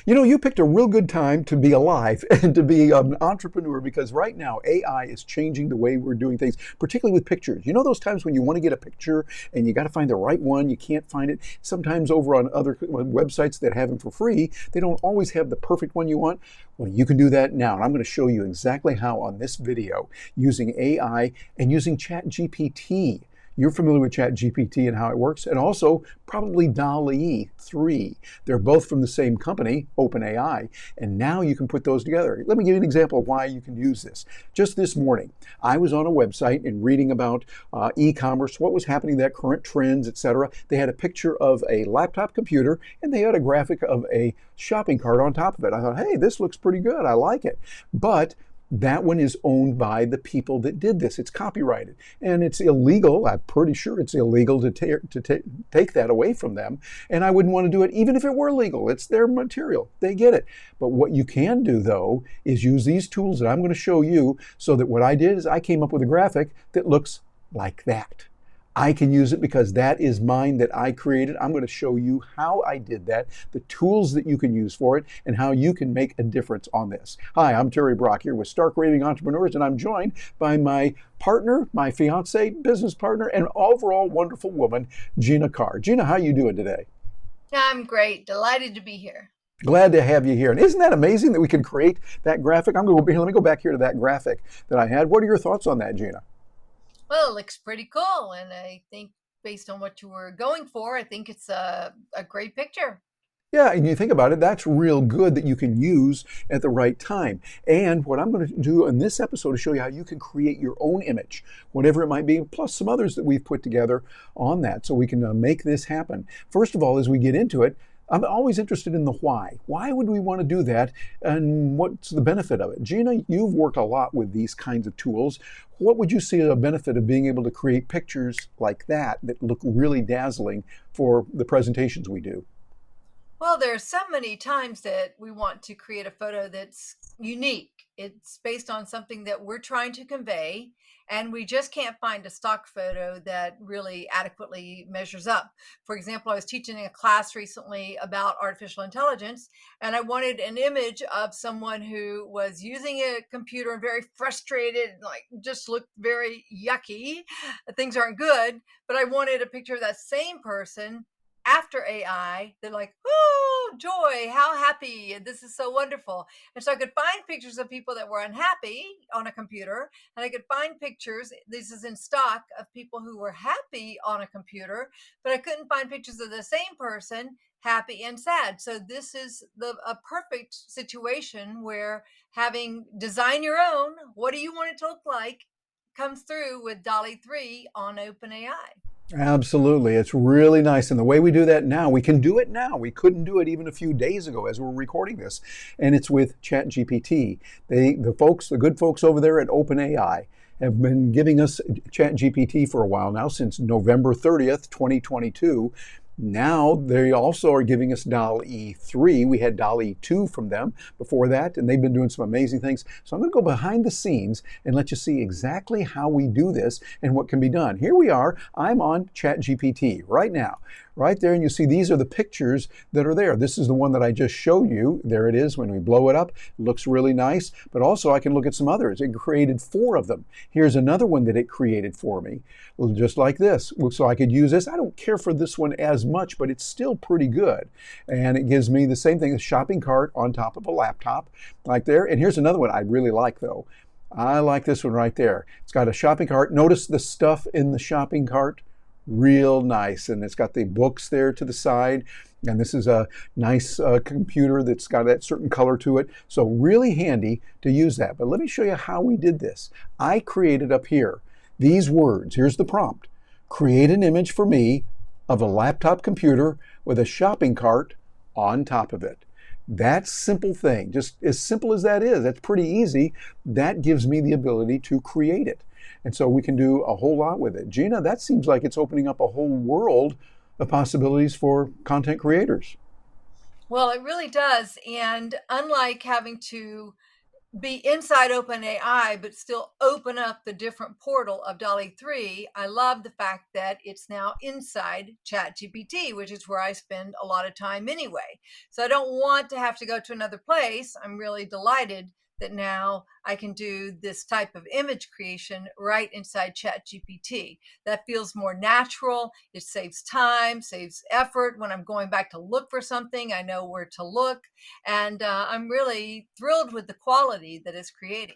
You know, you picked a real good time to be alive and to be an entrepreneur because right now AI is changing the way we're doing things, particularly with pictures. You know those times when you want to get a picture and you got to find the right one, you can't find it. Sometimes over on other websites that have them for free, they don't always have the perfect one you want. Well, you can do that now. And I'm going to show you exactly how on this video using AI and using ChatGPT. You're familiar with ChatGPT and how it works, and also probably DALL-E 3. They're both from the same company, OpenAI, and now you can put those together. Let me give you an example of why you can use this. Just this morning, I was on a website and reading about e-commerce, what was happening, that current trends, etc. They had a picture of a laptop computer, and they had a graphic of a shopping cart on top of it. I thought, hey, this looks pretty good. I like it. But that one is owned by the people that did this. It's copyrighted, and it's illegal. I'm pretty sure it's illegal to take that away from them, and I wouldn't want to do it even if it were legal. It's their material. They get it. But what you can do, though, is use these tools that I'm going to show you so that what I did is I came up with a graphic that looks like that. I can use it because that is mine that I created. I'm going to show you how I did that, the tools that you can use for it, and how you can make a difference on this. Hi, I'm Terry Brock here with Stark Raving Entrepreneurs, and I'm joined by my partner, my fiance, business partner, and overall wonderful woman, Gina Carr. Gina, how you doing today? I'm great. Delighted to be here. Glad to have you here. And isn't that amazing that we can create that graphic? Let me go back here to that graphic that I had. What are your thoughts on that, Gina? Well, it looks pretty cool. And I think based on what you were going for, I think it's a great picture. Yeah, and you think about it, that's real good that you can use at the right time. And what I'm going to do in this episode is show you how you can create your own image, whatever it might be, plus some others that we've put together on that so we can make this happen. First of all, as we get into it, I'm always interested in the why. Why would we want to do that, and what's the benefit of it? Gina, you've worked a lot with these kinds of tools. What would you see as a benefit of being able to create pictures like that look really dazzling for the presentations we do? Well, there's so many times that we want to create a photo that's unique. It's based on something that we're trying to convey, and we just can't find a stock photo that really adequately measures up. For example, I was teaching a class recently about artificial intelligence, and I wanted an image of someone who was using a computer and very frustrated, like just looked very yucky. Things aren't good, but I wanted a picture of that same person after AI. They're like, oh, joy, how happy. And this is so wonderful. And so I could find pictures of people that were unhappy on a computer, and I could find pictures, this is in stock, of people who were happy on a computer, but I couldn't find pictures of the same person happy and sad. So this is a perfect situation where having design your own, what do you want it to look like, comes through with DALL-E 3 on OpenAI. Absolutely. It's really nice. And the way we do that now, we can do it now. We couldn't do it even a few days ago as we're recording this. And it's with ChatGPT. The good folks over there at OpenAI have been giving us ChatGPT for a while now, since November 30th, 2022. Now they also are giving us DALL-E 3. We had DALL-E 2 from them before that, and they've been doing some amazing things. So I'm going to go behind the scenes and let you see exactly how we do this and what can be done. Here we are. I'm on ChatGPT right now. Right there, and you see these are the pictures that are there. This is the one that I just showed you. There it is. When we blow it up, it looks really nice. But also I can look at some others. It created 4 of them. Here's another one that it created for me, just like this. So I could use this. I don't care for this one as much, but it's still pretty good. And it gives me the same thing, a shopping cart on top of a laptop, like there. And here's another one I really like, though. I like this one right there. It's got a shopping cart. Notice the stuff in the shopping cart. Real nice, and it's got the books there to the side, and this is a nice computer that's got that certain color to it, so really handy to use that. But let me show you how we did this. I created up here these words. Here's the prompt: create an image for me of a laptop computer with a shopping cart on top of it. That simple thing, just as simple as that is, that's pretty easy. That gives me the ability to create it. And so we can do a whole lot with it. Gina, that seems like it's opening up a whole world of possibilities for content creators. Well, it really does. And unlike having to be inside OpenAI, but still open up the different portal of DALL-E 3. I love the fact that it's now inside ChatGPT, which is where I spend a lot of time anyway. So I don't want to have to go to another place. I'm really delighted that now I can do this type of image creation right inside ChatGPT. That feels more natural. It saves time, saves effort. When I'm going back to look for something, I know where to look. And I'm really thrilled with the quality that it's creating.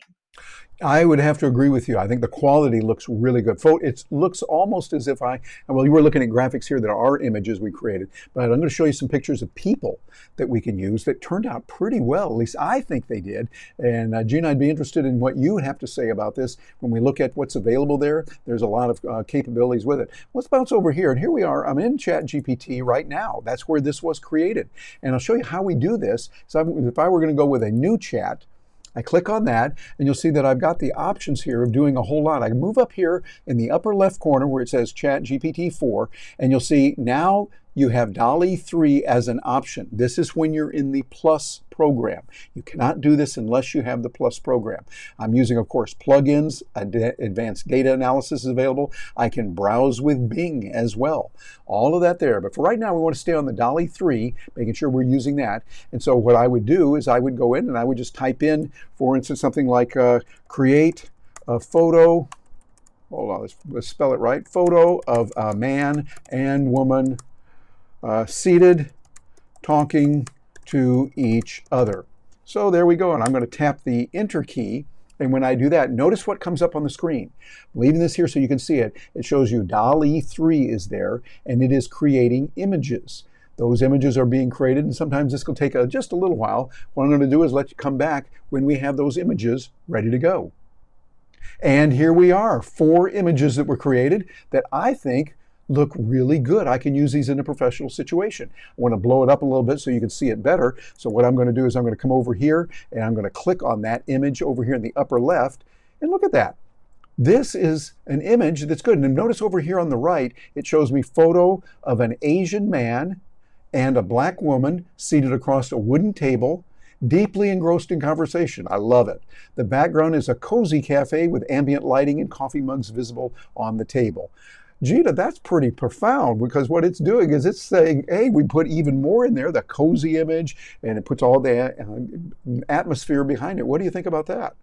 I would have to agree with you. I think the quality looks really good. It looks almost as if well, you were looking at graphics here that are images we created, but I'm going to show you some pictures of people that we can use that turned out pretty well. At least I think they did. And Gina, I'd be interested in what you would have to say about this. When we look at what's available there, there's a lot of capabilities with it. Let's bounce over here. And here we are. I'm in ChatGPT right now. That's where this was created. And I'll show you how we do this. So if I were going to go with a new chat, I click on that, and you'll see that I've got the options here of doing a whole lot. I can move up here in the upper left corner where it says Chat GPT 4, and you'll see now you have DALL-E 3 as an option. This is when you're in the Plus program. You cannot do this unless you have the Plus program. I'm using, of course, plugins. Advanced data analysis is available. I can browse with Bing as well. All of that there. But for right now, we want to stay on the DALL-E 3, making sure we're using that. And so what I would do is I would go in and I would just type in, for instance, something like create a photo. Hold on, let's spell it right. Photo of a man and woman seated, talking to each other. So there we go, and I'm going to tap the Enter key, and when I do that, notice what comes up on the screen. I'm leaving this here so you can see it. It shows you DALL-E 3 is there, and it is creating images. Those images are being created, and sometimes this will take just a little while. What I'm going to do is let you come back when we have those images ready to go. And here we are, 4 images that were created that I think look really good. I can use these in a professional situation. I want to blow it up a little bit so you can see it better. So what I'm going to do is I'm going to come over here and I'm going to click on that image over here in the upper left, and look at that. This is an image that's good. And notice over here on the right, it shows me photo of an Asian man and a black woman seated across a wooden table, deeply engrossed in conversation. I love it. The background is a cozy cafe with ambient lighting and coffee mugs visible on the table. Gina, that's pretty profound, because what it's doing is it's saying, hey, we put even more in there, the cozy image, and it puts all the atmosphere behind it. What do you think about that?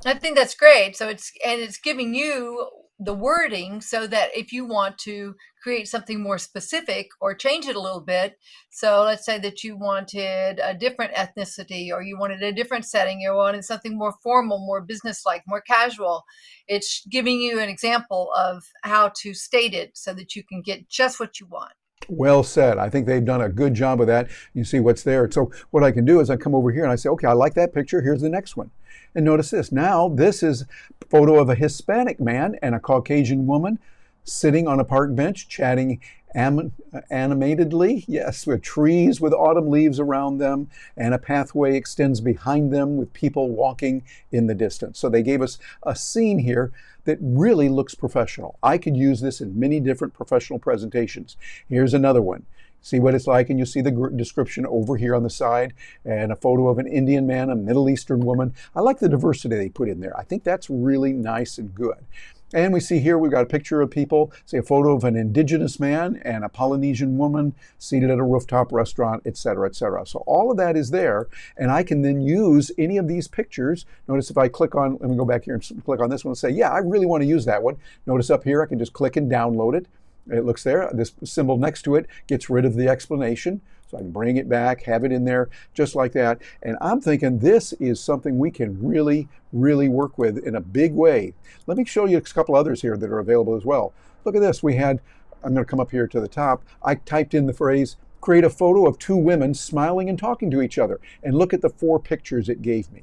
I think that's great. So it's giving you the wording so that if you want to create something more specific or change it a little bit. So let's say that you wanted a different ethnicity, or you wanted a different setting, you wanted something more formal, more businesslike, more casual. It's giving you an example of how to state it so that you can get just what you want. Well said. I think they've done a good job of that. You see what's there. So what I can do is I come over here and I say, okay, I like that picture. Here's the next one. And notice this. Now, this is a photo of a Hispanic man and a Caucasian woman sitting on a park bench, chatting animatedly, yes, with trees with autumn leaves around them, and a pathway extends behind them with people walking in the distance. So they gave us a scene here that really looks professional. I could use this in many different professional presentations. Here's another one. See what it's like, and you see the description over here on the side, and a photo of an Indian man, a Middle Eastern woman. I like the diversity they put in there. I think that's really nice and good. And we see here we've got a picture of people, say a photo of an indigenous man and a Polynesian woman seated at a rooftop restaurant, etc., etc. So all of that is there, and I can then use any of these pictures. Notice if I click on, let me go back here and click on this one and say, yeah, I really want to use that one. Notice up here I can just click and download it. It looks there. This symbol next to it gets rid of the explanation. So I can bring it back, have it in there just like that. And I'm thinking this is something we can really, really work with in a big way. Let me show you a couple others here that are available as well. Look at this. I'm going to come up here to the top. I typed in the phrase, create a photo of 2 women smiling and talking to each other. And look at the 4 pictures it gave me.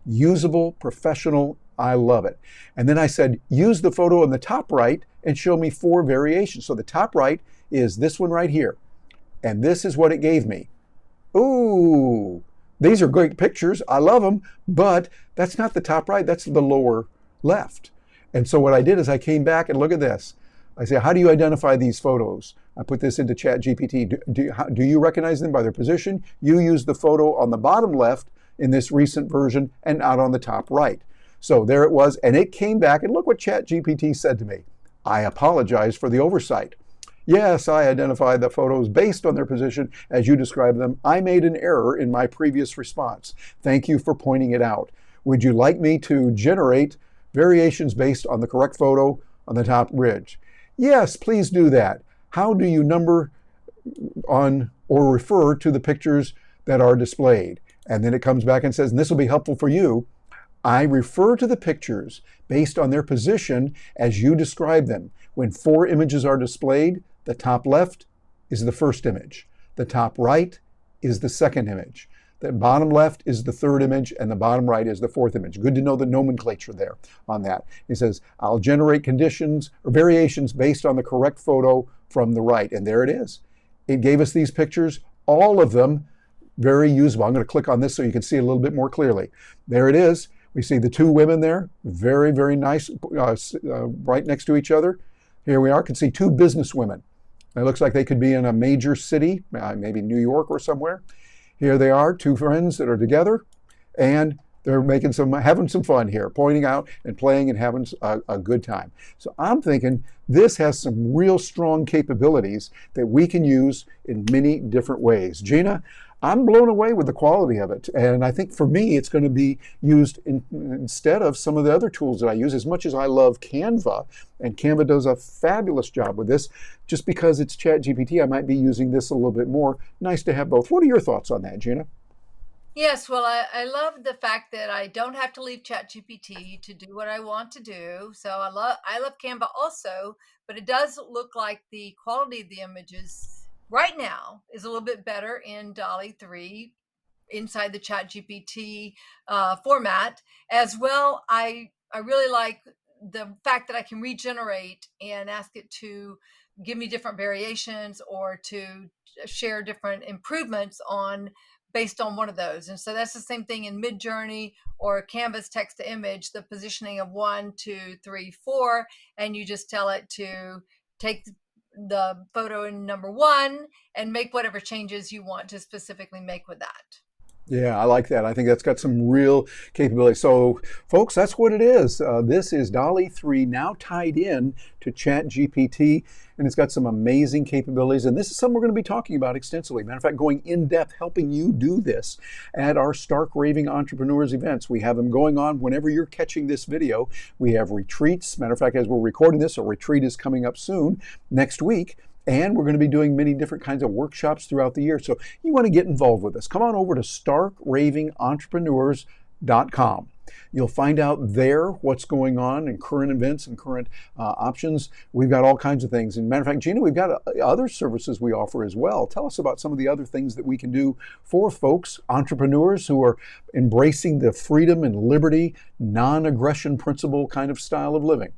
Usable, professional, I love it. And then I said, use the photo on the top right and show me 4 variations. So the top right is this one right here. And this is what it gave me. Ooh, these are great pictures. I love them, but that's not the top right. That's the lower left. And so what I did is I came back and look at this. I say, how do you identify these photos? I put this into ChatGPT. Do you recognize them by their position? You use the photo on the bottom left in this recent version and not on the top right. So there it was, and it came back, and look what ChatGPT said to me. I apologize for the oversight. Yes, I identified the photos based on their position as you described them. I made an error in my previous response. Thank you for pointing it out. Would you like me to generate variations based on the correct photo on the top ridge? Yes, please do that. How do you number on or refer to the pictures that are displayed? And then it comes back and says, and this will be helpful for you. I refer to the pictures based on their position as you describe them. When 4 images are displayed, the top left is the first image. The top right is the second image. The bottom left is the third image, and the bottom right is the fourth image. Good to know the nomenclature there on that. He says, I'll generate conditions or variations based on the correct photo from the right. And there it is. It gave us these pictures, all of them very usable. I'm going to click on this so you can see it a little bit more clearly. There it is. We see the 2 women there, very, very nice, right next to each other. Here we are, can see 2 business women. It looks like they could be in a major city, maybe New York or somewhere. Here they are, 2 friends that are together, and they're having some fun here, pointing out and playing and having a good time. So I'm thinking this has some real strong capabilities that we can use in many different ways. Gina, I'm blown away with the quality of it. And I think for me, it's going to be used instead of some of the other tools that I use. As much as I love Canva, and Canva does a fabulous job with this, just because it's ChatGPT, I might be using this a little bit more. Nice to have both. What are your thoughts on that, Gina? Yes, well, I love the fact that I don't have to leave ChatGPT to do what I want to do. So I love Canva also, but it does look like the quality of the images right now is a little bit better in DALL-E 3 inside the ChatGPT format as well. I really like the fact that I can regenerate and ask it to give me different variations or to share different improvements on based on one of those. And so that's the same thing in Midjourney or Canvas text to image, the positioning of 1, 2, 3, 4, and you just tell it to take the photo in number 1 and make whatever changes you want to specifically make with that. Yeah, I like that. I think that's got some real capability. So, folks, that's what it is. This is DALL-E 3 now tied in to ChatGPT, and it's got some amazing capabilities. And this is something we're going to be talking about extensively. Matter of fact, going in depth, helping you do this at our Stark Raving Entrepreneurs events. We have them going on whenever you're catching this video. We have retreats. Matter of fact, as we're recording this, a retreat is coming up soon next week. And we're going to be doing many different kinds of workshops throughout the year. So you want to get involved with us. Come on over to starkravingentrepreneurs.com. You'll find out there what's going on in current events and current options. We've got all kinds of things. And matter of fact, Gina, we've got other services we offer as well. Tell us about some of the other things that we can do for folks, entrepreneurs who are embracing the freedom and liberty, non-aggression principle kind of style of living.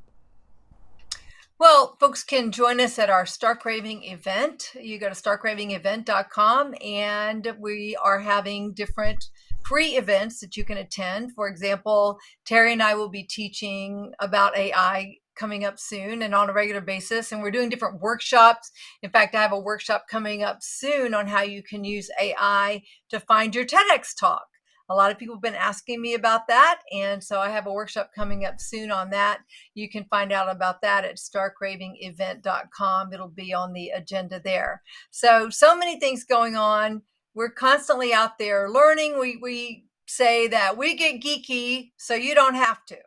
Well, folks can join us at our Stark Raving event. You go to starkravingenevent.com, and we are having different free events that you can attend. For example, Terry and I will be teaching about AI coming up soon and on a regular basis, and we're doing different workshops. In fact, I have a workshop coming up soon on how you can use AI to find your TEDx talk. A lot of people have been asking me about that, and so I have a workshop coming up soon on that. You can find out about that at starkravingenevent.com. It'll be on the agenda there. So many things going on. We're constantly out there learning. We say that we get geeky, so you don't have to.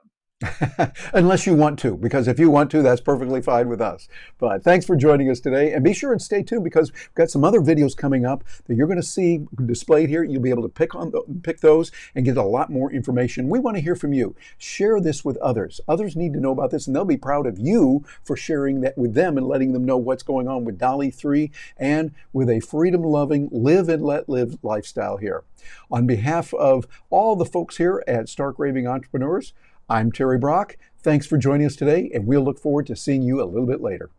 Unless you want to, because if you want to, that's perfectly fine with us. But thanks for joining us today, and be sure and stay tuned because we've got some other videos coming up that you're going to see displayed here. You'll be able to pick those and get a lot more information. We want to hear from you. Share this with others. Others need to know about this, and they'll be proud of you for sharing that with them and letting them know what's going on with DALL-E 3 and with a freedom-loving, live and let live lifestyle here. On behalf of all the folks here at Stark Raving Entrepreneurs, I'm Terry Brock. Thanks for joining us today, and we'll look forward to seeing you a little bit later.